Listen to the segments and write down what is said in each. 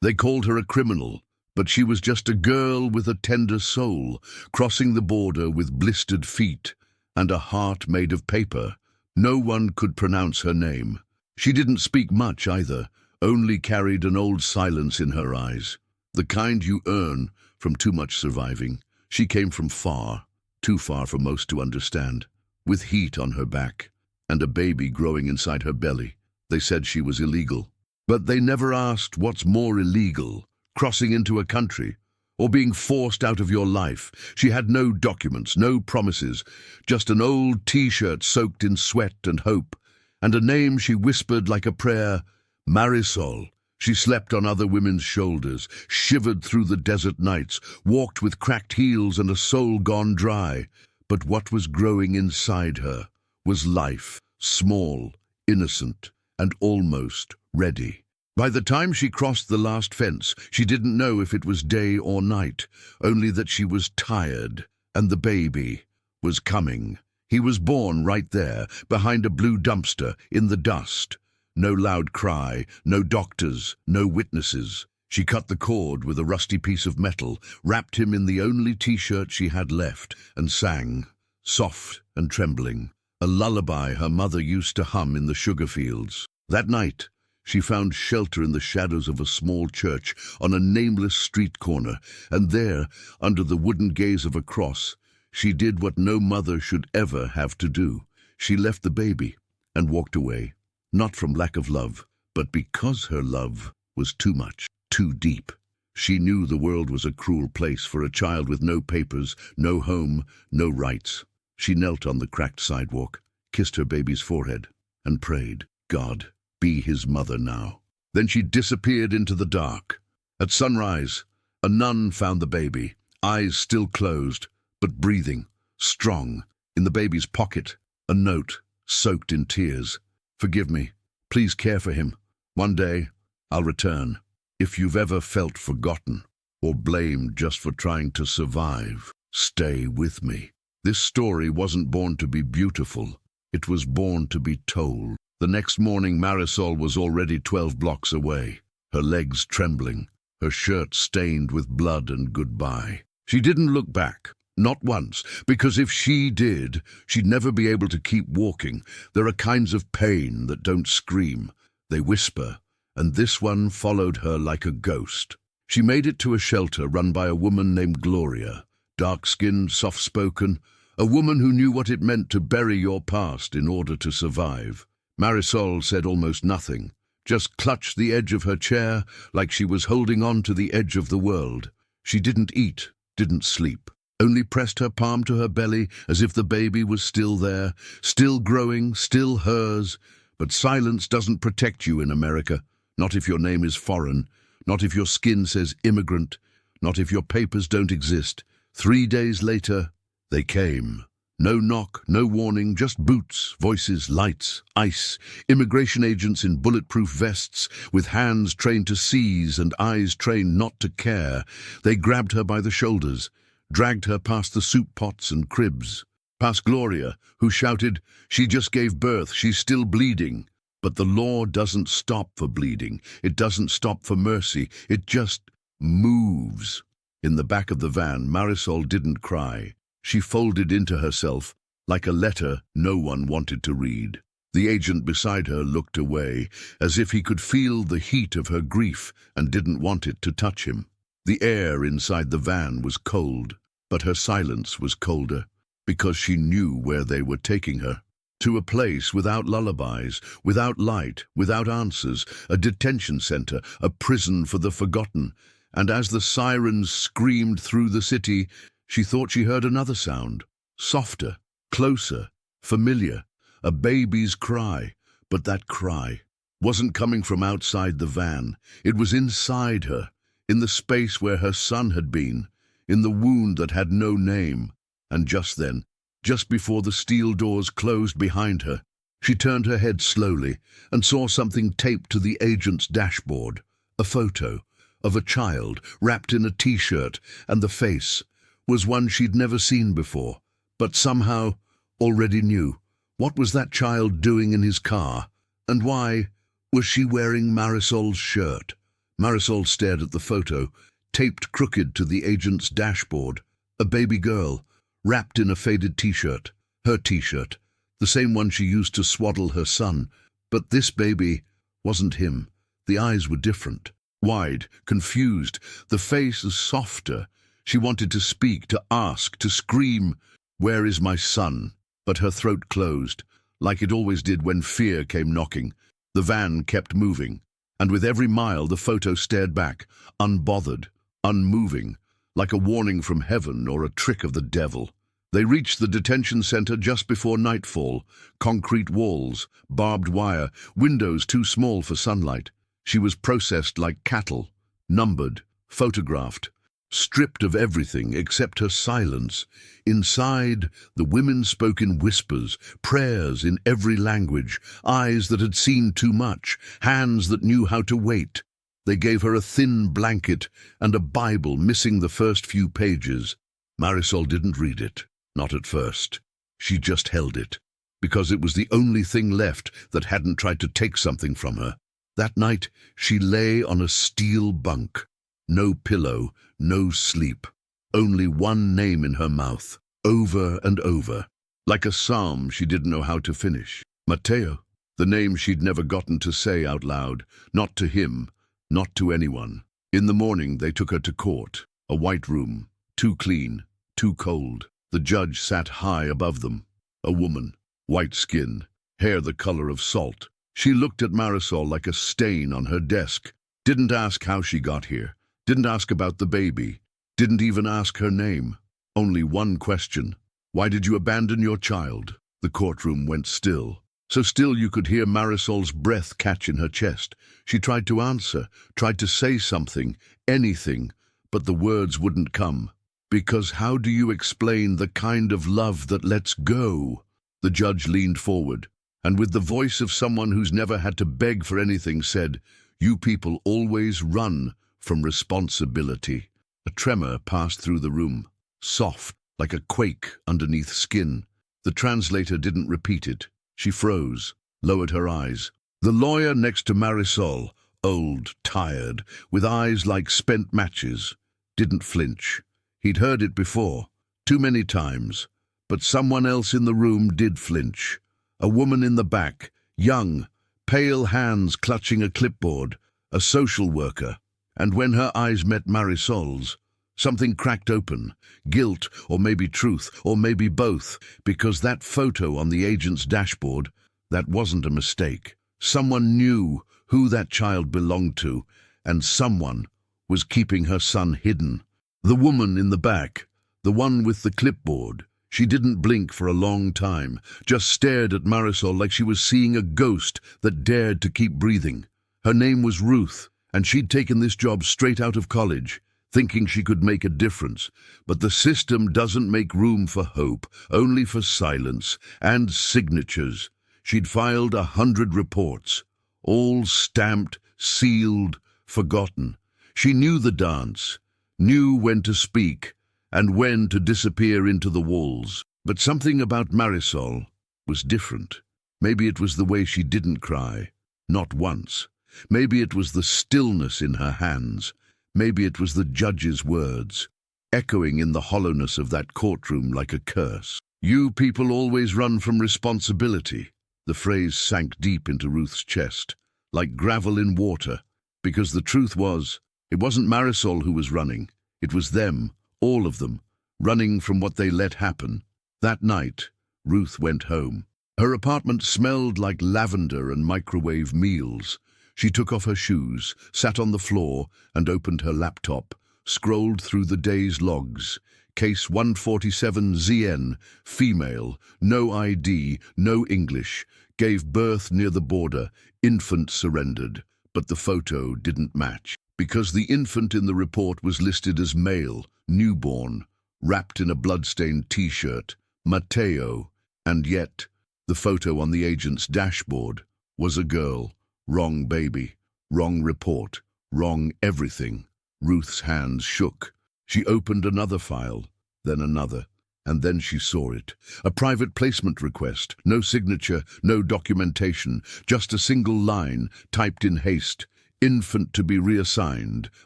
They called her a criminal, but she was just a girl with a tender soul, crossing the border with blistered feet and a heart made of paper. No one could pronounce her name. She didn't speak much either, only carried an old silence in her eyes, the kind you earn from too much surviving. She came from far, too far for most to understand, with heat on her back and a baby growing inside her belly. They said she was illegal, but they never asked what's more illegal, crossing into a country or being forced out of your life. She had no documents, no promises, just an old T-shirt soaked in sweat and hope, and a name she whispered like a prayer, Marisol. She slept on other women's shoulders, shivered through the desert nights, walked with cracked heels and a soul gone dry. But what was growing inside her was life, small, innocent, and almost ready. By the time she crossed the last fence, she didn't know if it was day or night, only that she was tired, and the baby was coming. He was born right there, behind a blue dumpster, in the dust. No loud cry, no doctors, no witnesses. She cut the cord with a rusty piece of metal, wrapped him in the only T-shirt she had left, and sang, soft and trembling, a lullaby her mother used to hum in the sugar fields. That night, she found shelter in the shadows of a small church on a nameless street corner, and there, under the wooden gaze of a cross, she did what no mother should ever have to do. She left the baby and walked away, not from lack of love, but because her love was too much, too deep. She knew the world was a cruel place for a child with no papers, no home, no rights. She knelt on the cracked sidewalk, kissed her baby's forehead, and prayed, God, be his mother now. Then she disappeared into the dark. At sunrise, a nun found the baby, eyes still closed, but breathing, strong. In the baby's pocket, a note, soaked in tears. Forgive me. Please care for him. One day, I'll return. If you've ever felt forgotten or blamed just for trying to survive, stay with me. This story wasn't born to be beautiful. It was born to be told. The next morning, Marisol was already 12 blocks away, her legs trembling, her shirt stained with blood and goodbye. She didn't look back, not once, because if she did, she'd never be able to keep walking. There are kinds of pain that don't scream, they whisper, and this one followed her like a ghost. She made it to a shelter run by a woman named Gloria, dark-skinned, soft-spoken, a woman who knew what it meant to bury your past in order to survive. Marisol said almost nothing, just clutched the edge of her chair like she was holding on to the edge of the world. She didn't eat, didn't sleep, only pressed her palm to her belly as if the baby was still there, still growing, still hers. But silence doesn't protect you in America, not if your name is foreign, not if your skin says immigrant, not if your papers don't exist. 3 days later, they came. No knock, no warning, just boots, voices, lights, ice, immigration agents in bulletproof vests, with hands trained to seize and eyes trained not to care. They grabbed her by the shoulders, dragged her past the soup pots and cribs, past Gloria, who shouted, "She just gave birth, she's still bleeding." But the law doesn't stop for bleeding. It doesn't stop for mercy. It just moves. In the back of the van, Marisol didn't cry. She folded into herself like a letter no one wanted to read. The agent beside her looked away, as if he could feel the heat of her grief and didn't want it to touch him. The air inside the van was cold, but her silence was colder, because she knew where they were taking her. To a place without lullabies, without light, without answers, a detention center, a prison for the forgotten. And as the sirens screamed through the city, she thought she heard another sound, softer, closer, familiar, a baby's cry. But that cry wasn't coming from outside the van. It was inside her, in the space where her son had been, in the wound that had no name. And just then, just before the steel doors closed behind her, she turned her head slowly and saw something taped to the agent's dashboard, a photo of a child wrapped in a T-shirt, and the face was one she'd never seen before, but somehow already knew. What was that child doing in his car? And why was she wearing Marisol's shirt? Marisol stared at the photo, taped crooked to the agent's dashboard. A baby girl, wrapped in a faded t-shirt. Her t-shirt, the same one she used to swaddle her son. But this baby wasn't him. The eyes were different. Wide, confused, the face softer. She wanted to speak, to ask, to scream, "Where is my son?" But her throat closed, like it always did when fear came knocking. The van kept moving, and with every mile the photo stared back, unbothered, unmoving, like a warning from heaven or a trick of the devil. They reached the detention center just before nightfall. Concrete walls, barbed wire, windows too small for sunlight. She was processed like cattle, numbered, photographed, stripped of everything except her silence. Inside, the women spoke in whispers, prayers in every language, eyes that had seen too much, hands that knew how to wait. They gave her a thin blanket and a Bible missing the first few pages. Marisol didn't read it, not at first. She just held it, because it was the only thing left that hadn't tried to take something from her. That night, she lay on a steel bunk. No pillow, no sleep. Only one name in her mouth, over and over. Like a psalm she didn't know how to finish. Mateo, the name she'd never gotten to say out loud. Not to him, not to anyone. In the morning, they took her to court. A white room, too clean, too cold. The judge sat high above them. A woman, white skin, hair the color of salt. She looked at Marisol like a stain on her desk. Didn't ask how she got here. Didn't ask about the baby. Didn't even ask her name. Only one question. Why did you abandon your child? The courtroom went still. So still you could hear Marisol's breath catch in her chest. She tried to answer, tried to say something, anything, but the words wouldn't come. Because how do you explain the kind of love that lets go? The judge leaned forward, and with the voice of someone who's never had to beg for anything said, "You people always run from responsibility." A tremor passed through the room, soft, like a quake underneath skin. The translator didn't repeat it. She froze, lowered her eyes. The lawyer next to Marisol, old, tired, with eyes like spent matches, didn't flinch. He'd heard it before, too many times, but someone else in the room did flinch. A woman in the back, young, pale hands clutching a clipboard, a social worker. And when her eyes met Marisol's, something cracked open, guilt or maybe truth or maybe both, because that photo on the agent's dashboard, that wasn't a mistake. Someone knew who that child belonged to, and someone was keeping her son hidden. The woman in the back, the one with the clipboard, she didn't blink for a long time, just stared at Marisol like she was seeing a ghost that dared to keep breathing. Her name was Ruth, and she'd taken this job straight out of college, thinking she could make a difference. But the system doesn't make room for hope, only for silence and signatures. She'd filed 100 reports, all stamped, sealed, forgotten. She knew the dance, knew when to speak and when to disappear into the walls. But something about Marisol was different. Maybe it was the way she didn't cry, not once. Maybe it was the stillness in her hands. Maybe it was the judge's words, echoing in the hollowness of that courtroom like a curse. "You people always run from responsibility." The phrase sank deep into Ruth's chest, like gravel in water, because the truth was, it wasn't Marisol who was running. It was them, all of them, running from what they let happen. That night, Ruth went home. Her apartment smelled like lavender and microwave meals. She took off her shoes, sat on the floor, and opened her laptop, scrolled through the day's logs. Case 147ZN, female, no ID, no English, gave birth near the border, infant surrendered, but the photo didn't match. Because the infant in the report was listed as male, newborn, wrapped in a blood-stained t-shirt, Mateo, and yet the photo on the agent's dashboard was a girl. Wrong baby, wrong report, wrong everything. Ruth's hands shook. She opened another file, then another, and then she saw it. A private placement request, no signature, no documentation, just a single line, typed in haste. Infant to be reassigned,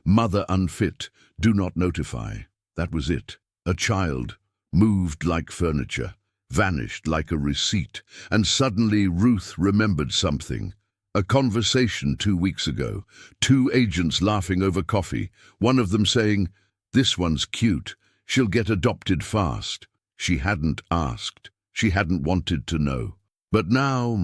mother unfit, do not notify. That was it. A child, moved like furniture, vanished like a receipt, and suddenly Ruth remembered something. A conversation 2 weeks ago, 2 agents laughing over coffee, one of them saying, "This one's cute, she'll get adopted fast." She hadn't asked, she hadn't wanted to know. But now,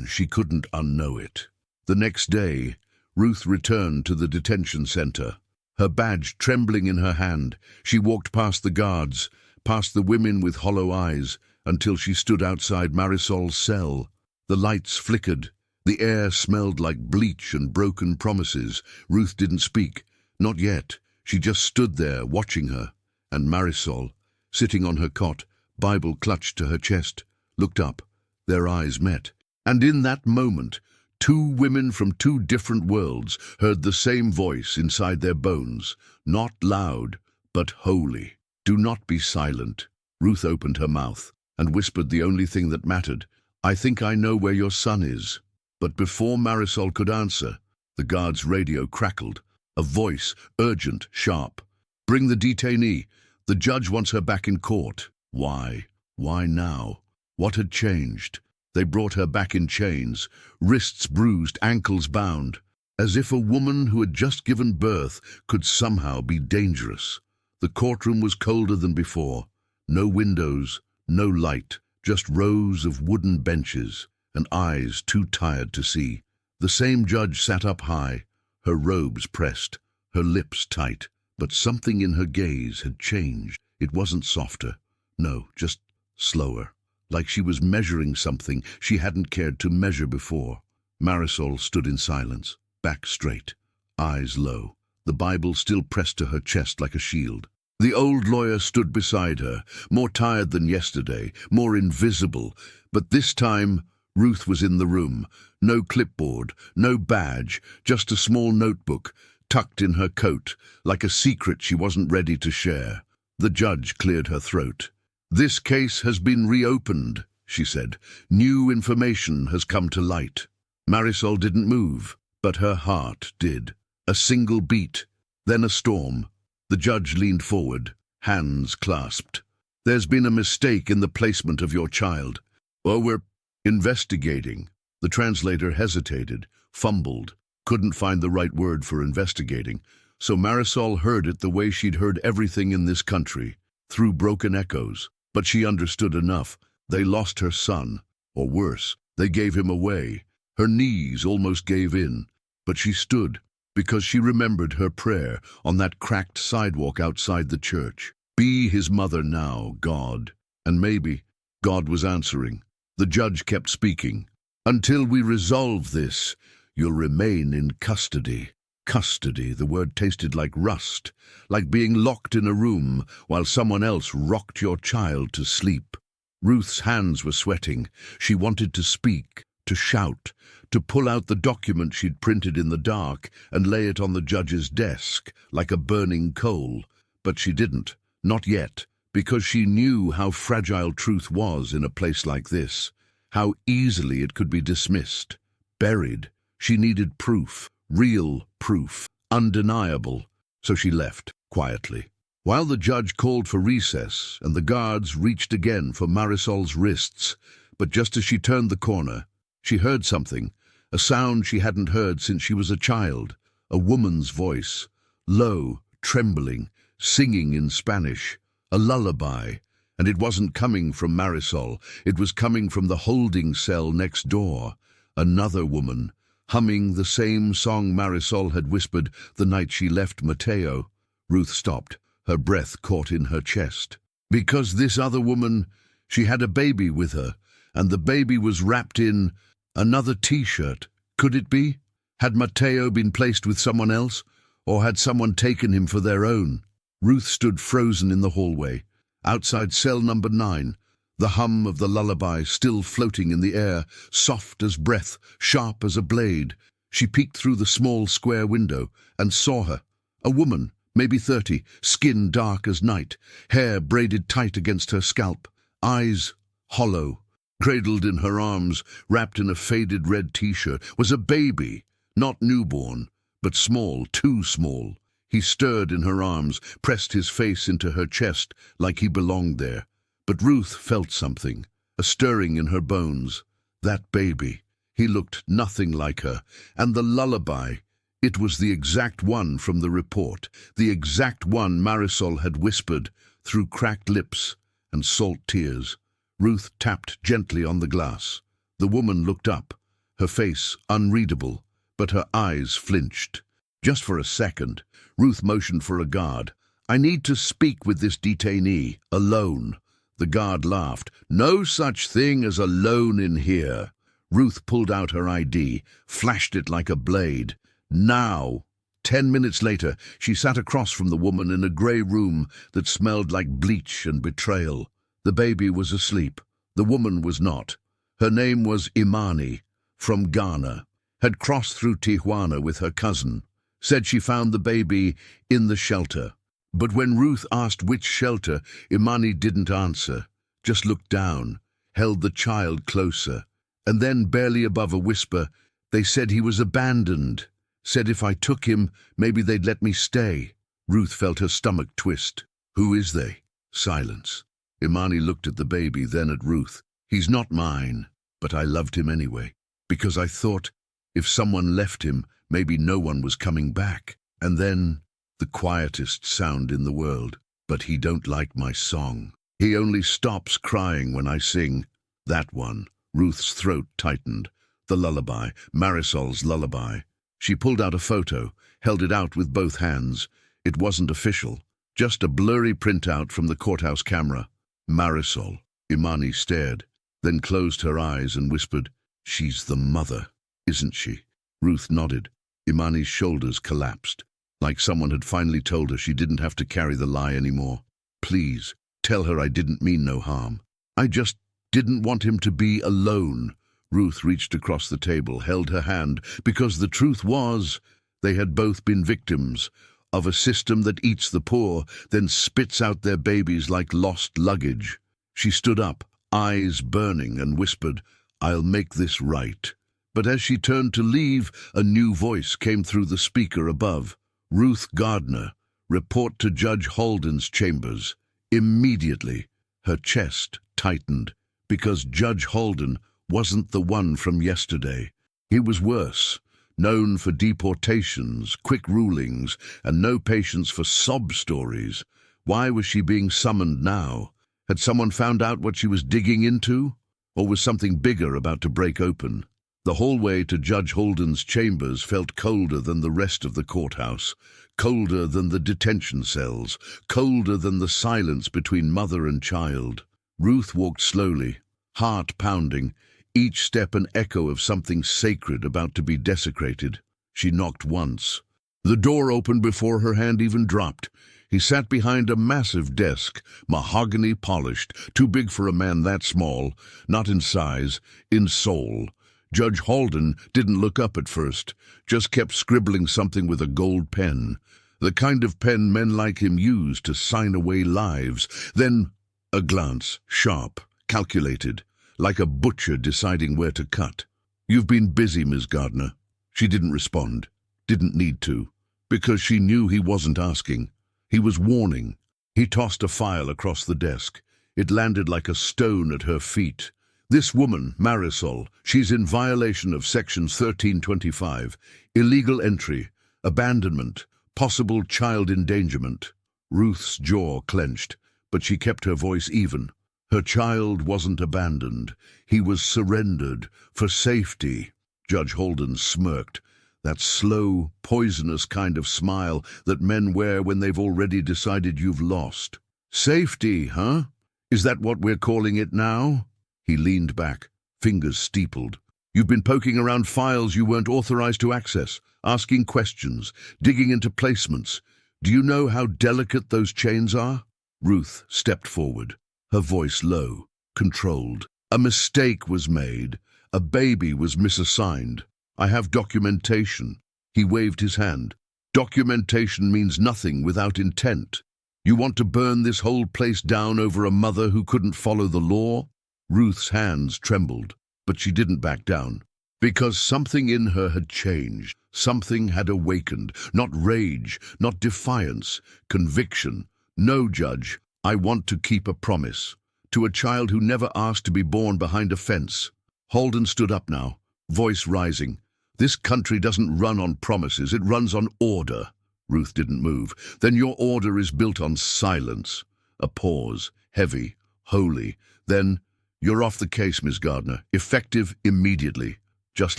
she couldn't unknow it. The next day, Ruth returned to the detention center. Her badge trembling in her hand, she walked past the guards, past the women with hollow eyes, until she stood outside Marisol's cell. The lights flickered. The air smelled like bleach and broken promises. Ruth didn't speak. Not yet. She just stood there, watching her. And Marisol, sitting on her cot, Bible clutched to her chest, looked up. Their eyes met. And in that moment, 2 women from 2 different worlds heard the same voice inside their bones. Not loud, but holy. "Do not be silent." Ruth opened her mouth and whispered the only thing that mattered. "I think I know where your son is." But before Marisol could answer, the guard's radio crackled. A voice, urgent, sharp. "Bring the detainee. The judge wants her back in court." Why? Why now? What had changed? They brought her back in chains, wrists bruised, ankles bound, as if a woman who had just given birth could somehow be dangerous. The courtroom was colder than before. No windows, no light, just rows of wooden benches, and eyes too tired to see. The same judge sat up high, her robes pressed, her lips tight, but something in her gaze had changed. It wasn't softer. No, just slower, like she was measuring something she hadn't cared to measure before. Marisol stood in silence, back straight, eyes low, the Bible still pressed to her chest like a shield. The old lawyer stood beside her, more tired than yesterday, more invisible, but this time Ruth was in the room. No clipboard, no badge, just a small notebook, tucked in her coat, like a secret she wasn't ready to share. The judge cleared her throat. "This case has been reopened," she said. "New information has come to light." Marisol didn't move, but her heart did. A single beat, then a storm. The judge leaned forward, hands clasped. "There's been a mistake in the placement of your child." "Oh, we're investigating." The translator hesitated, fumbled, couldn't find the right word for investigating. So Marisol heard it the way she'd heard everything in this country, through broken echoes. But she understood enough. They lost her son, or worse, they gave him away. Her knees almost gave in, but she stood, because she remembered her prayer on that cracked sidewalk outside the church. "Be his mother now, God." And maybe God was answering. The judge kept speaking. "Until we resolve this, you'll remain in custody." Custody, the word tasted like rust, like being locked in a room while someone else rocked your child to sleep. Ruth's hands were sweating. She wanted to speak, to shout, to pull out the document she'd printed in the dark and lay it on the judge's desk like a burning coal. But she didn't, not yet, because she knew how fragile truth was in a place like this, how easily it could be dismissed, buried. She needed proof. Real proof, undeniable, so she left, quietly. While the judge called for recess and the guards reached again for Marisol's wrists, but just as she turned the corner, she heard something, a sound she hadn't heard since she was a child, a woman's voice, low, trembling, singing in Spanish, a lullaby, and it wasn't coming from Marisol, it was coming from the holding cell next door, another woman, humming the same song Marisol had whispered the night she left Mateo. Ruth stopped, her breath caught in her chest. Because this other woman, she had a baby with her, and the baby was wrapped in another T-shirt. Could it be? Had Mateo been placed with someone else, or had someone taken him for their own? Ruth stood frozen in the hallway, outside cell number 9, the hum of the lullaby still floating in the air, soft as breath, sharp as a blade. She peeked through the small square window and saw her, a woman, maybe 30, skin dark as night, hair braided tight against her scalp, eyes hollow. Cradled in her arms, wrapped in a faded red T-shirt, was a baby. Not newborn, but small, too small. He stirred in her arms, pressed his face into her chest like he belonged there. But Ruth felt something, a stirring in her bones. That baby. He looked nothing like her. And the lullaby, it was the exact one from the report, the exact one Marisol had whispered through cracked lips and salt tears. Ruth tapped gently on the glass. The woman looked up, her face unreadable, but her eyes flinched. Just for a second, Ruth motioned for a guard. "I need to speak with this detainee, alone." The guard laughed. "No such thing as alone in here." Ruth pulled out her ID, flashed it like a blade. "Now!" 10 minutes later, she sat across from the woman in a grey room that smelled like bleach and betrayal. The baby was asleep. The woman was not. Her name was Imani, from Ghana. Had crossed through Tijuana with her cousin. Said she found the baby in the shelter. But when Ruth asked which shelter, Imani didn't answer, just looked down, held the child closer. And then, barely above a whisper, "They said he was abandoned. Said if I took him, maybe they'd let me stay." Ruth felt her stomach twist. "Who is they?" Silence. Imani looked at the baby, then at Ruth. "He's not mine, but I loved him anyway, because I thought if someone left him, maybe no one was coming back." And then, the quietest sound in the world. "But he don't like my song. He only stops crying when I sing." That one. Ruth's throat tightened. The lullaby, Marisol's lullaby. She pulled out a photo, held it out with both hands. It wasn't official, just a blurry printout from the courthouse camera. Marisol. Imani stared, then closed her eyes and whispered, "She's the mother, isn't she?" Ruth nodded. Imani's shoulders collapsed, like someone had finally told her she didn't have to carry the lie anymore. "Please, tell her I didn't mean no harm. I just didn't want him to be alone." Ruth reached across the table, held her hand, because the truth was, they had both been victims of a system that eats the poor, then spits out their babies like lost luggage. She stood up, eyes burning, and whispered, "I'll make this right." But as she turned to leave, a new voice came through the speaker above. "Ruth Gardner, report to Judge Holden's chambers. Immediately." Her chest tightened, because Judge Holden wasn't the one from yesterday. He was worse, known for deportations, quick rulings, and no patience for sob stories. Why was she being summoned now? Had someone found out what she was digging into? Or was something bigger about to break open? The hallway to Judge Holden's chambers felt colder than the rest of the courthouse, colder than the detention cells, colder than the silence between mother and child. Ruth walked slowly, heart pounding, each step an echo of something sacred about to be desecrated. She knocked once. The door opened before her hand even dropped. He sat behind a massive desk, mahogany polished, too big for a man that small, not in size, in soul. Judge Holden didn't look up at first, just kept scribbling something with a gold pen, the kind of pen men like him use to sign away lives. Then a glance, sharp, calculated, like a butcher deciding where to cut. "You've been busy, Ms. Gardner." She didn't respond, didn't need to, because she knew he wasn't asking. He was warning. He tossed a file across the desk. It landed like a stone at her feet. "This woman, Marisol, she's in violation of Sections 1325, illegal entry, abandonment, possible child endangerment." Ruth's jaw clenched, but she kept her voice even. Her child wasn't abandoned. He was surrendered for safety. Judge Holden smirked, that slow, poisonous kind of smile that men wear when they've already decided you've lost. "Safety, huh? Is that what we're calling it now?" He leaned back, fingers steepled. "You've been poking around files you weren't authorized to access, asking questions, digging into placements. Do you know how delicate those chains are?" Ruth stepped forward, her voice low, controlled. "A mistake was made. A baby was misassigned. I have documentation." He waved his hand. "Documentation means nothing without intent. You want to burn this whole place down over a mother who couldn't follow the law?" Ruth's hands trembled, but she didn't back down, because something in her had changed. Something had awakened, not rage, not defiance, conviction. No, Judge, I want to keep a promise. To a child who never asked to be born behind a fence. Holden stood up now, voice rising. This country doesn't run on promises, it runs on order. Ruth didn't move. Then your order is built on silence. A pause, heavy, holy. Then, you're off the case, Miss Gardner. Effective immediately. Just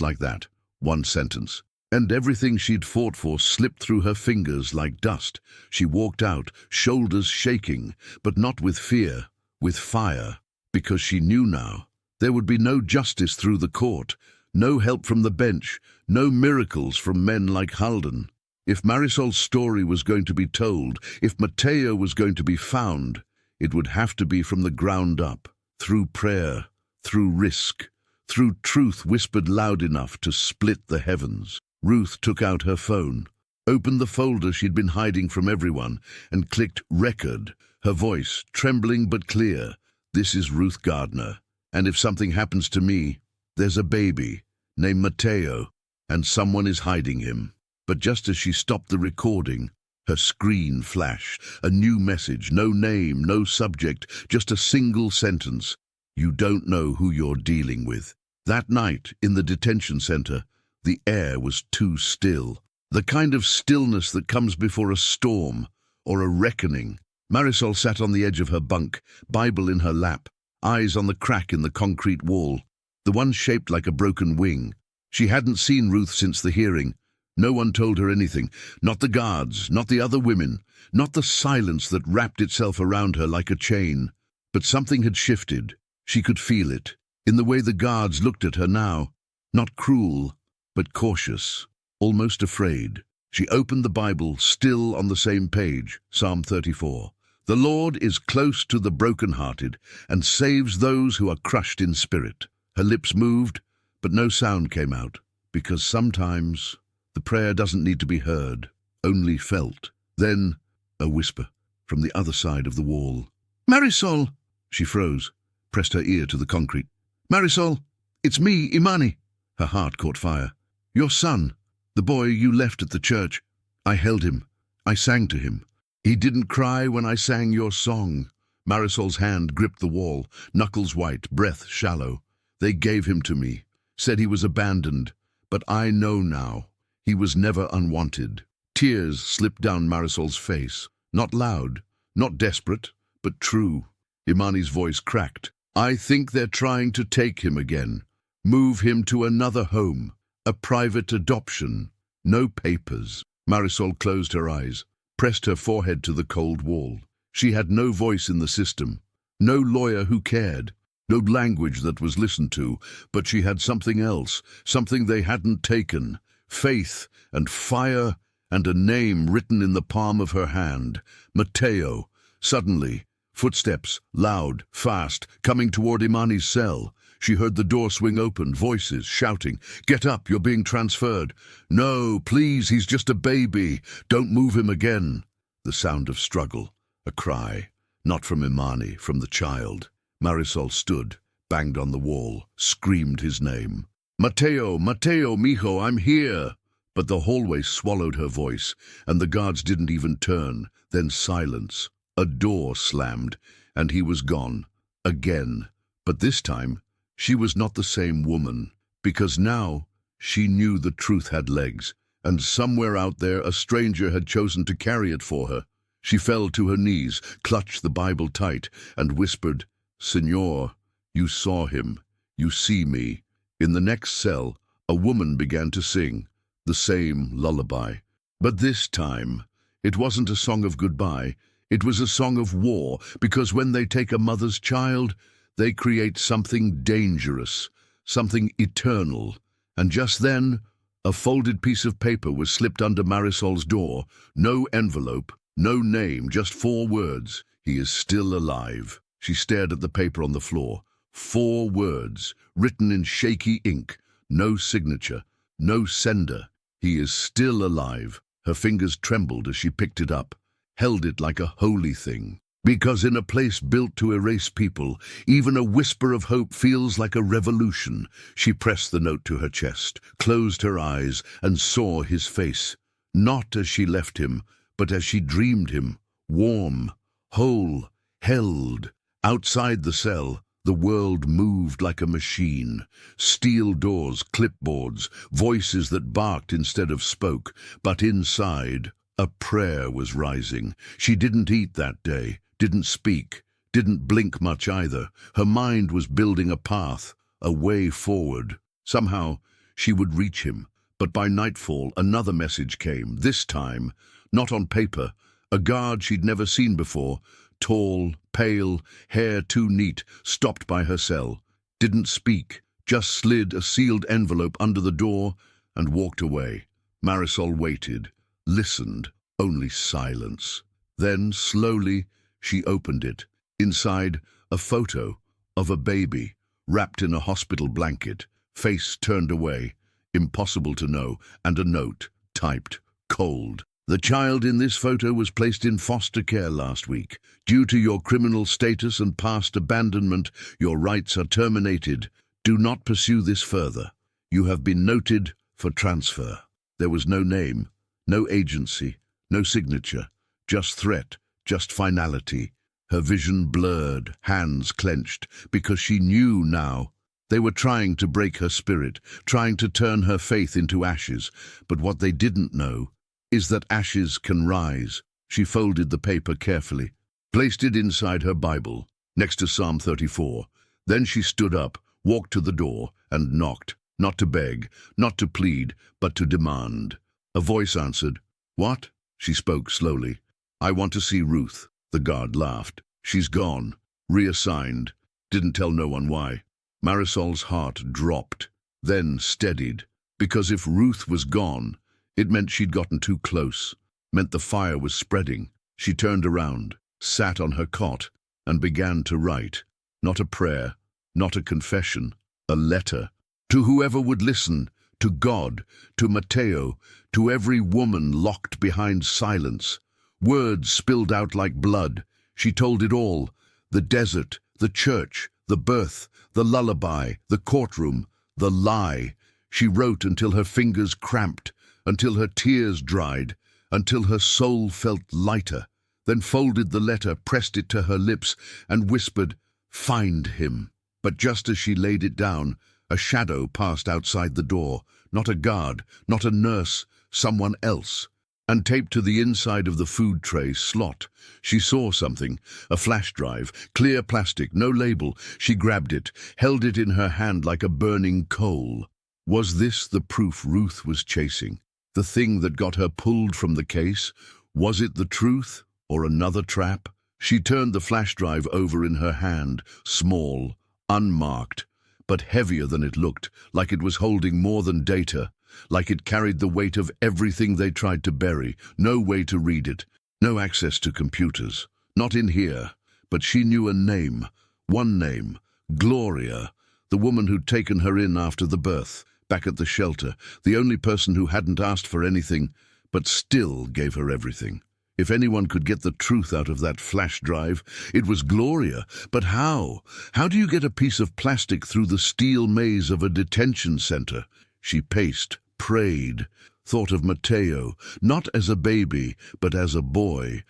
like that. One sentence. And everything she'd fought for slipped through her fingers like dust. She walked out, shoulders shaking, but not with fear, with fire, because she knew now there would be no justice through the court, no help from the bench, no miracles from men like Holden. If Marisol's story was going to be told, if Mateo was going to be found, it would have to be from the ground up, through prayer, through risk, through truth whispered loud enough to split the heavens. Ruth took out her phone, opened the folder she'd been hiding from everyone, and clicked record, her voice trembling but clear. This is Ruth Gardner, and if something happens to me, there's a baby named Mateo, and someone is hiding him. But just as she stopped the recording, her screen flashed. A new message, no name, no subject, just a single sentence. You don't know who you're dealing with. That night, in the detention center, the air was too still. The kind of stillness that comes before a storm or a reckoning. Marisol sat on the edge of her bunk, Bible in her lap, eyes on the crack in the concrete wall, the one shaped like a broken wing. She hadn't seen Ruth since the hearing. No one told her anything, not the guards, not the other women, not the silence that wrapped itself around her like a chain. But something had shifted. She could feel it, in the way the guards looked at her now. Not cruel, but cautious, almost afraid. She opened the Bible, still on the same page, Psalm 34. The Lord is close to the brokenhearted and saves those who are crushed in spirit. Her lips moved, but no sound came out, because sometimes the prayer doesn't need to be heard, only felt. Then, a whisper from the other side of the wall. Marisol! She froze, pressed her ear to the concrete. Marisol, it's me, Imani. Her heart caught fire. Your son, the boy you left at the church. I held him. I sang to him. He didn't cry when I sang your song. Marisol's hand gripped the wall, knuckles white, breath shallow. They gave him to me, said he was abandoned, but I know now. He was never unwanted. Tears slipped down Marisol's face. Not loud, not desperate, but true. Imani's voice cracked. I think they're trying to take him again. Move him to another home. A private adoption. No papers. Marisol closed her eyes, pressed her forehead to the cold wall. She had no voice in the system. No lawyer who cared. No language that was listened to. But she had something else. Something they hadn't taken. Faith and fire and a name written in the palm of her hand. Mateo. Suddenly, footsteps, loud, fast, coming toward Imani's cell. She heard the door swing open, voices shouting, Get up, you're being transferred. No, please, he's just a baby. Don't move him again. The sound of struggle, a cry, not from Imani, from the child. Marisol stood, banged on the wall, screamed his name. Mateo, Mateo, mijo, I'm here. But the hallway swallowed her voice, and the guards didn't even turn. Then silence. A door slammed, and he was gone. Again. But this time, she was not the same woman, because now she knew the truth had legs, and somewhere out there a stranger had chosen to carry it for her. She fell to her knees, clutched the Bible tight, and whispered, Señor, you saw him. You see me. In the next cell, a woman began to sing, the same lullaby. But this time, it wasn't a song of goodbye. It was a song of war, because when they take a mother's child, they create something dangerous, something eternal. And just then, a folded piece of paper was slipped under Marisol's door. No envelope, no name, just 4 words. He is still alive. She stared at the paper on the floor. 4 words, written in shaky ink. No signature, no sender. He is still alive. Her fingers trembled as she picked it up, held it like a holy thing. Because in a place built to erase people, even a whisper of hope feels like a revolution. She pressed the note to her chest, closed her eyes, and saw his face. Not as she left him, but as she dreamed him, warm, whole, held. Outside the cell, the world moved like a machine. Steel doors, clipboards, voices that barked instead of spoke. But inside, a prayer was rising. She didn't eat that day, didn't speak, didn't blink much either. Her mind was building a path, a way forward. Somehow, she would reach him. But by nightfall, another message came, this time, not on paper. A guard she'd never seen before, tall, pale, hair too neat, stopped by her cell. Didn't speak, just slid a sealed envelope under the door and walked away. Marisol waited, listened, only silence. Then, slowly, she opened it. Inside, a photo of a baby, wrapped in a hospital blanket, face turned away, impossible to know, and a note, typed, cold. The child in this photo was placed in foster care last week. Due to your criminal status and past abandonment, your rights are terminated. Do not pursue this further. You have been noted for transfer. There was no name, no agency, no signature, just threat, just finality. Her vision blurred, hands clenched, because she knew now. They were trying to break her spirit, trying to turn her faith into ashes. But what they didn't know is that ashes can rise. She folded the paper carefully, placed it inside her Bible, next to Psalm 34. Then she stood up, walked to the door, and knocked, not to beg, not to plead, but to demand. A voice answered. What? She spoke slowly. I want to see Ruth. The guard laughed. She's gone. Reassigned. Didn't tell no one why. Marisol's heart dropped, then steadied, because if Ruth was gone, it meant she'd gotten too close, meant the fire was spreading. She turned around, sat on her cot, and began to write. Not a prayer, not a confession, a letter. To whoever would listen, to God, to Matteo, to every woman locked behind silence. Words spilled out like blood. She told it all. The desert, the church, the birth, the lullaby, the courtroom, the lie. She wrote until her fingers cramped, until her tears dried, until her soul felt lighter, then folded the letter, pressed it to her lips, and whispered, "Find him." But just as she laid it down, a shadow passed outside the door. Not a guard, not a nurse, someone else. And taped to the inside of the food tray slot, she saw something, a flash drive, clear plastic, no label. She grabbed it, held it in her hand like a burning coal. Was this the proof Ruth was chasing? The thing that got her pulled from the case? Was it the truth or another trap? She turned the flash drive over in her hand, small, unmarked, but heavier than it looked, like it was holding more than data, like it carried the weight of everything they tried to bury. No way to read it, no access to computers. Not in here, but she knew a name, one name, Gloria, the woman who'd taken her in after the birth, back at the shelter, the only person who hadn't asked for anything, but still gave her everything. If anyone could get the truth out of that flash drive, it was Gloria. But how? How do you get a piece of plastic through the steel maze of a detention center? She paced, prayed, thought of Matteo, not as a baby, but as a boy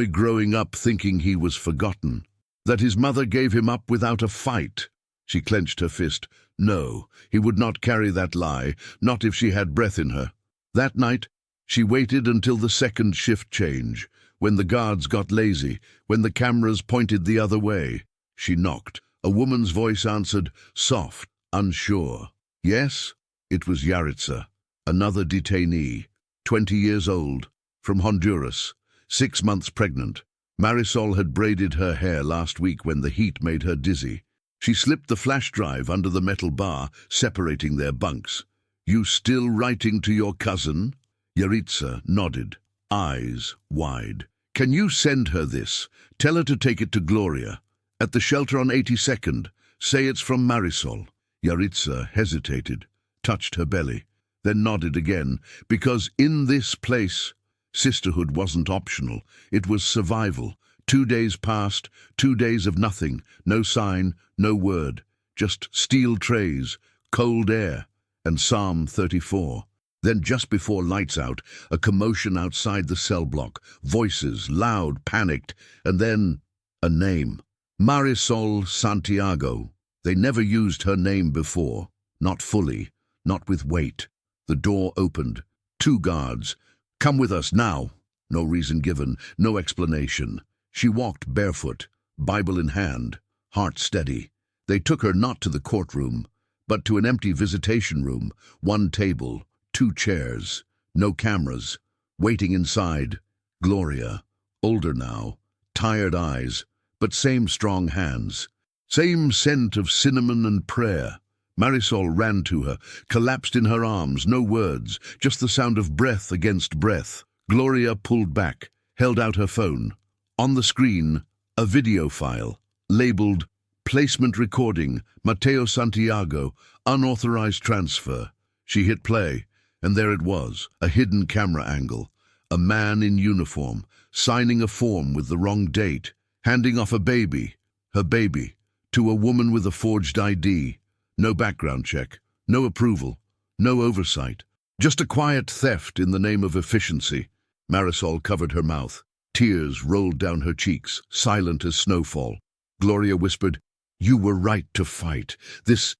growing up thinking he was forgotten, that his mother gave him up without a fight. She clenched her fist. No, he would not carry that lie, not if she had breath in her. That night, she waited until the second shift change, when the guards got lazy, when the cameras pointed the other way. She knocked. A woman's voice answered, soft, unsure. Yes, it was Yaritza, another detainee, 20 years old, from Honduras, 6 months pregnant. Marisol had braided her hair last week when the heat made her dizzy. She slipped the flash drive under the metal bar, separating their bunks. You still writing to your cousin? Yaritza nodded, eyes wide. Can you send her this? Tell her to take it to Gloria. At the shelter on 82nd. Say it's from Marisol. Yaritza hesitated, touched her belly, then nodded again, because in this place, sisterhood wasn't optional. It was survival. 2 days passed, 2 days of nothing, no sign, no word, just steel trays, cold air, and Psalm 34. Then just before lights out, a commotion outside the cell block, voices, loud, panicked, and then a name. Marisol Santiago. They never used her name before, not fully, not with weight. The door opened. 2 guards. "Come with us now." No reason given, no explanation. She walked barefoot, Bible in hand, heart steady. They took her not to the courtroom, but to an empty visitation room, 1 table, 2 chairs, no cameras. Waiting inside, Gloria, older now, tired eyes, but same strong hands, same scent of cinnamon and prayer. Marisol ran to her, collapsed in her arms, no words, just the sound of breath against breath. Gloria pulled back, held out her phone. On the screen, a video file, labeled Placement Recording, Mateo Santiago, Unauthorized Transfer. She hit play, and there it was, a hidden camera angle. A man in uniform, signing a form with the wrong date, handing off a baby, her baby, to a woman with a forged ID. No background check, no approval, no oversight. Just a quiet theft in the name of efficiency. Marisol covered her mouth. Tears rolled down her cheeks, silent as snowfall. Gloria whispered, "You were right to fight. This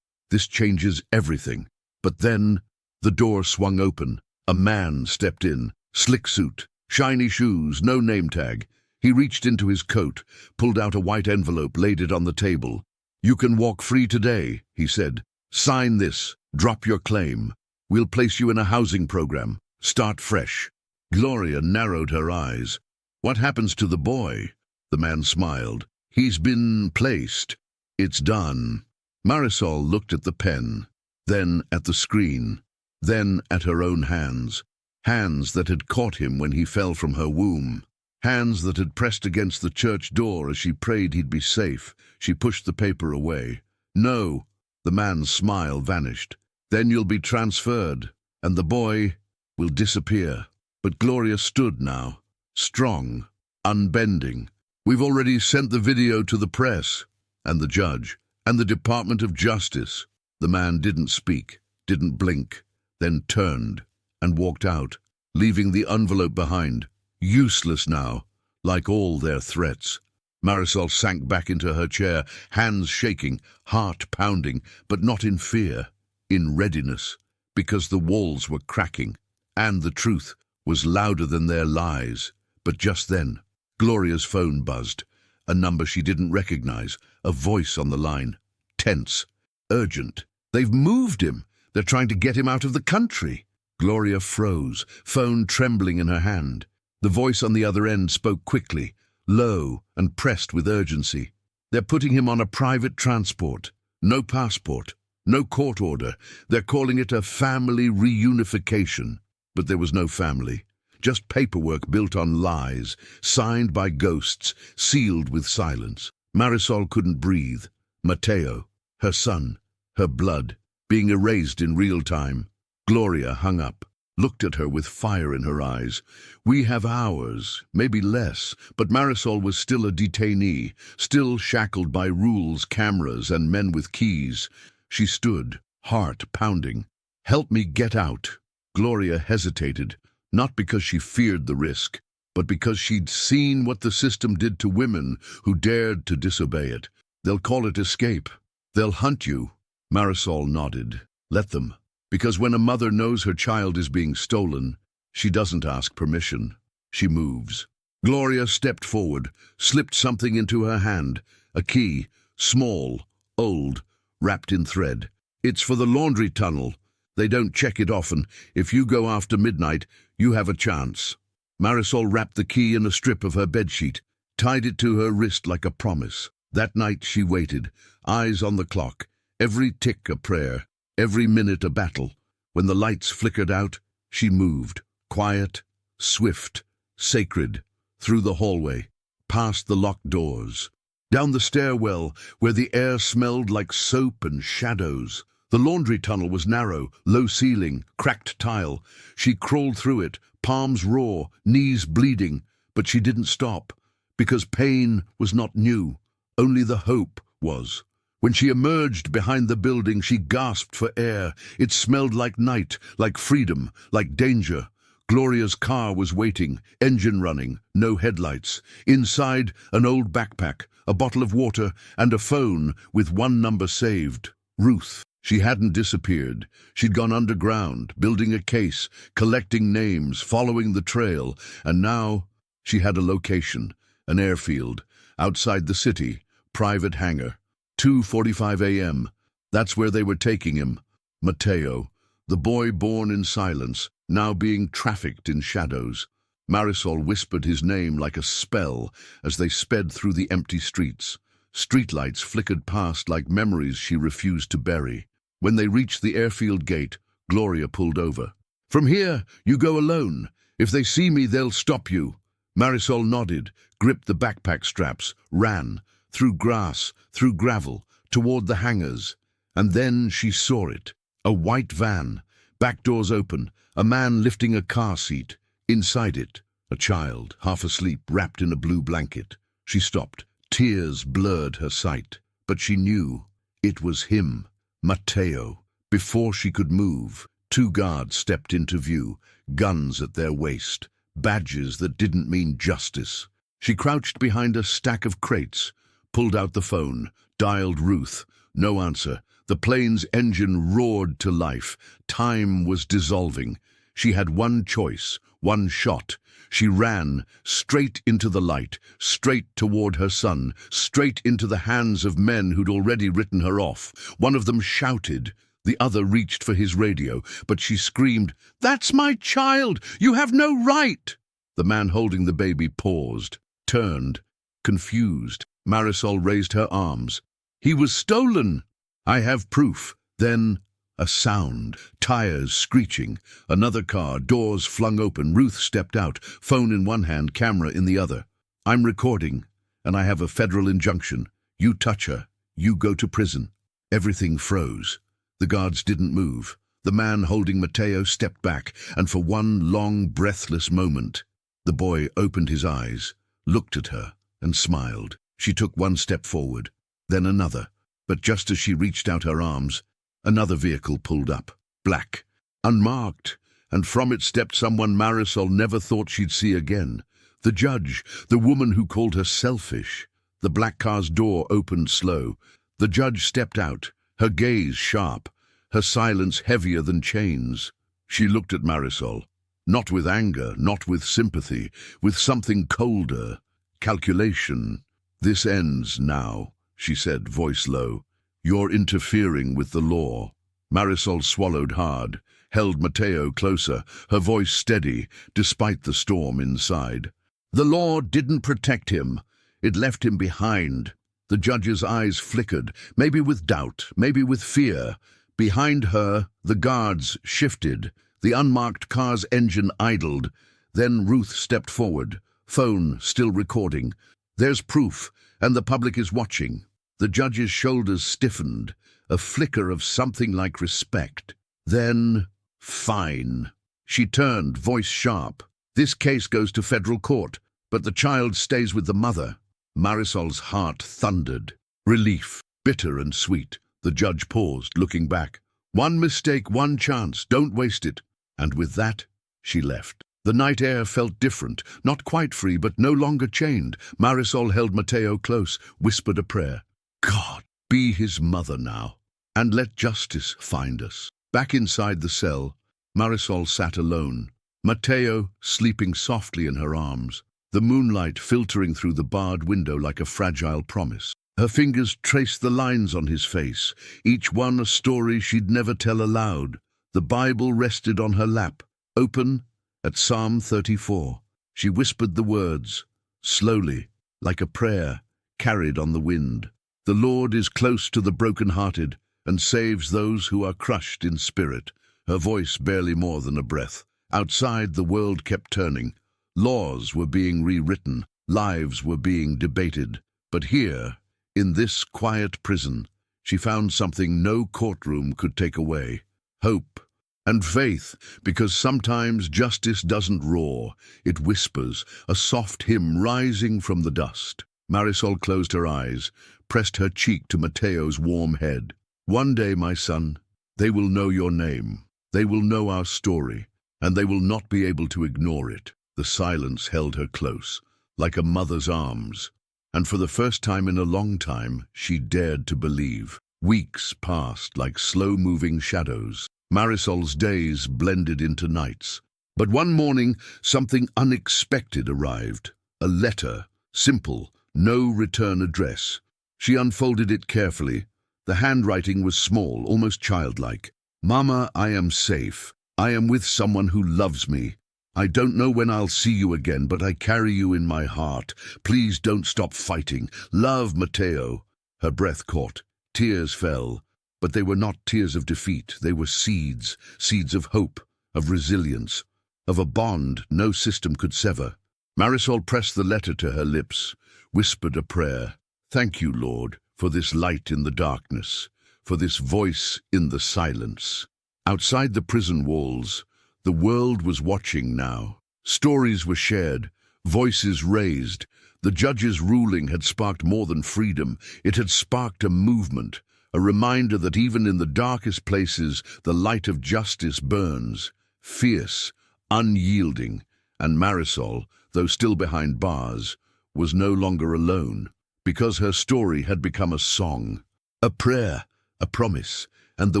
changes everything." But then the door swung open. A man stepped in, slick suit, shiny shoes, no name tag. He reached into his coat, pulled out a white envelope, laid it on the table. "You can walk free today," he said. "Sign this, drop your claim. We'll place you in a housing program. Start fresh." Gloria narrowed her eyes. "What happens to the boy?" The man smiled. "He's been placed. It's done." Marisol looked at the pen, then at the screen, then at her own hands. Hands that had caught him when he fell from her womb. Hands that had pressed against the church door as she prayed he'd be safe. She pushed the paper away. "No." The man's smile vanished. "Then you'll be transferred, and the boy will disappear." But Gloria stood now, strong, unbending. "We've already sent the video to the press, and the judge, and the Department of Justice." The man didn't speak, didn't blink, then turned and walked out, leaving the envelope behind. Useless now, like all their threats. Marisol sank back into her chair, hands shaking, heart pounding, but not in fear, in readiness, because the walls were cracking, and the truth was louder than their lies. But just then, Gloria's phone buzzed, a number she didn't recognize, a voice on the line. Tense, urgent. "They've moved him. They're trying to get him out of the country." Gloria froze, phone trembling in her hand. The voice on the other end spoke quickly, low and pressed with urgency. "They're putting him on a private transport. No passport, no court order. They're calling it a family reunification." But there was no family. Just paperwork built on lies, signed by ghosts, sealed with silence. Marisol couldn't breathe. Mateo, her son, her blood, being erased in real time. Gloria hung up, looked at her with fire in her eyes. "We have hours, maybe less," but Marisol was still a detainee, still shackled by rules, cameras, and men with keys. She stood, heart pounding. "Help me get out." Gloria hesitated, not because she feared the risk, but because she'd seen what the system did to women who dared to disobey it. "They'll call it escape. They'll hunt you." Marisol nodded. "Let them. Because when a mother knows her child is being stolen, she doesn't ask permission. She moves." Gloria stepped forward, slipped something into her hand, a key, small, old, wrapped in thread. "It's for the laundry tunnel. They don't check it often. If you go after midnight, you have a chance." Marisol wrapped the key in a strip of her bedsheet, tied it to her wrist like a promise. That night she waited, eyes on the clock, every tick a prayer, every minute a battle. When the lights flickered out, she moved, quiet, swift, sacred, through the hallway, past the locked doors, down the stairwell where the air smelled like soap and shadows. The laundry tunnel was narrow, low ceiling, cracked tile. She crawled through it, palms raw, knees bleeding, but she didn't stop, because pain was not new, only the hope was. When she emerged behind the building, she gasped for air. It smelled like night, like freedom, like danger. Gloria's car was waiting, engine running, no headlights. Inside, an old backpack, a bottle of water, and a phone with one number saved. Ruth. She hadn't disappeared. She'd gone underground, building a case, collecting names, following the trail, and now she had a location, an airfield, outside the city, private hangar. 2:45 a.m. That's where they were taking him. Mateo, the boy born in silence, now being trafficked in shadows. Marisol whispered his name like a spell as they sped through the empty streets. Streetlights flickered past like memories she refused to bury. When they reached the airfield gate, Gloria pulled over. "From here, you go alone. If they see me, they'll stop you." Marisol nodded, gripped the backpack straps, ran, through grass, through gravel, toward the hangars. And then she saw it. A white van, back doors open, a man lifting a car seat. Inside it, a child, half asleep, wrapped in a blue blanket. She stopped. Tears blurred her sight, but she knew it was him, Mateo. Before she could move, two guards stepped into view, guns at their waist, badges that didn't mean justice. She crouched behind a stack of crates, pulled out the phone, dialed Ruth. No answer. The plane's engine roared to life. Time was dissolving. She had one choice, one shot. She ran, straight into the light, straight toward her son, straight into the hands of men who'd already written her off. One of them shouted. The other reached for his radio, but she screamed, "That's my child! You have no right!" The man holding the baby paused, turned, confused. Marisol raised her arms. "He was stolen! I have proof." Then a sound, tires screeching, another car, doors flung open. Ruth stepped out, phone in one hand, camera in the other. "I'm recording, and I have a federal injunction. You touch her, you go to prison." Everything froze. The guards didn't move. The man holding Mateo stepped back, and for one long, breathless moment, the boy opened his eyes, looked at her, and smiled. She took one step forward, then another. But just as she reached out her arms, another vehicle pulled up, black, unmarked, and from it stepped someone Marisol never thought she'd see again. The judge, the woman who called her selfish. The black car's door opened slow. The judge stepped out, her gaze sharp, her silence heavier than chains. She looked at Marisol, not with anger, not with sympathy, with something colder, calculation. "This ends now," she said, voice low. "You're interfering with the law." Marisol swallowed hard, held Mateo closer, her voice steady, despite the storm inside. "The law didn't protect him. It left him behind." The judge's eyes flickered, maybe with doubt, maybe with fear. Behind her, the guards shifted. The unmarked car's engine idled. Then Ruth stepped forward, phone still recording. "There's proof, and the public is watching." The judge's shoulders stiffened, a flicker of something like respect. Then, "Fine." She turned, voice sharp. "This case goes to federal court, but the child stays with the mother." Marisol's heart thundered. Relief, bitter and sweet. The judge paused, looking back. "One mistake, one chance, don't waste it." And with that, she left. The night air felt different, not quite free, but no longer chained. Marisol held Mateo close, whispered a prayer. "God, be his mother now, and let justice find us." Back inside the cell, Marisol sat alone, Mateo sleeping softly in her arms, the moonlight filtering through the barred window like a fragile promise. Her fingers traced the lines on his face, each one a story she'd never tell aloud. The Bible rested on her lap, open at Psalm 34. She whispered the words, slowly, like a prayer carried on the wind. "The Lord is close to the broken-hearted and saves those who are crushed in spirit." Her voice barely more than a breath. Outside, the world kept turning. Laws were being rewritten, lives were being debated. But here, in this quiet prison, she found something no courtroom could take away. Hope, And faith, because sometimes justice doesn't roar, it whispers, a soft hymn rising from the dust. Marisol closed her eyes, pressed her cheek to Mateo's warm head. One day, my son, they will know your name. They will know our story, and they will not be able to ignore it. The silence held her close, like a mother's arms, and for the first time in a long time, she dared to believe. Weeks passed like slow-moving shadows. Marisol's days blended into nights. But one morning, something unexpected arrived. A letter, simple, no return address. She unfolded it carefully. The handwriting was small, almost childlike. Mama, I am safe. I am with someone who loves me. I don't know when I'll see you again, but I carry you in my heart. Please don't stop fighting. Love, Mateo. Her breath caught. Tears fell. But they were not tears of defeat. They were seeds, seeds of hope, of resilience, of a bond no system could sever. Marisol pressed the letter to her lips, whispered a prayer. Thank you, Lord, for this light in the darkness, for this voice in the silence. Outside the prison walls, the world was watching now. Stories were shared, voices raised. The judge's ruling had sparked more than freedom. It had sparked a movement, a reminder that even in the darkest places, the light of justice burns, fierce, unyielding, and Marisol, though still behind bars, was no longer alone, because her story had become a song, a prayer, a promise, and the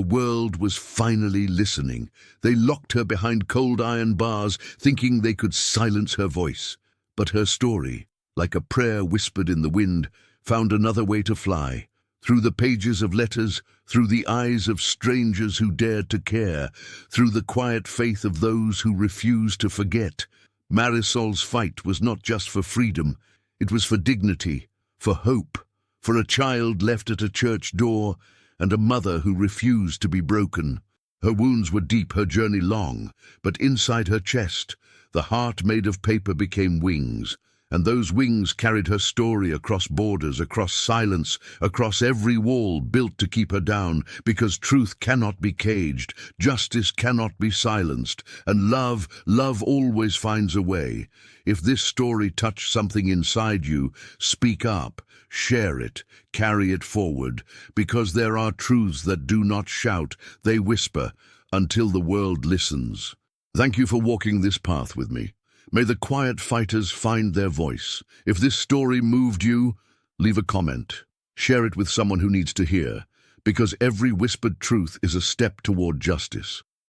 world was finally listening. They locked her behind cold iron bars, thinking they could silence her voice. But her story, like a prayer whispered in the wind, found another way to fly. Through the pages of letters, through the eyes of strangers who dared to care, through the quiet faith of those who refused to forget. Marisol's fight was not just for freedom, it was for dignity, for hope, for a child left at a church door, and a mother who refused to be broken. Her wounds were deep, her journey long, but inside her chest, the heart made of paper became wings, and those wings carried her story across borders, across silence, across every wall built to keep her down, because truth cannot be caged, justice cannot be silenced, and love always finds a way. If this story touched something inside you, speak up, share it, carry it forward, because there are truths that do not shout, they whisper, until the world listens. Thank you for walking this path with me. May the quiet fighters find their voice. If this story moved you, leave a comment. Share it with someone who needs to hear, because every whispered truth is a step toward justice.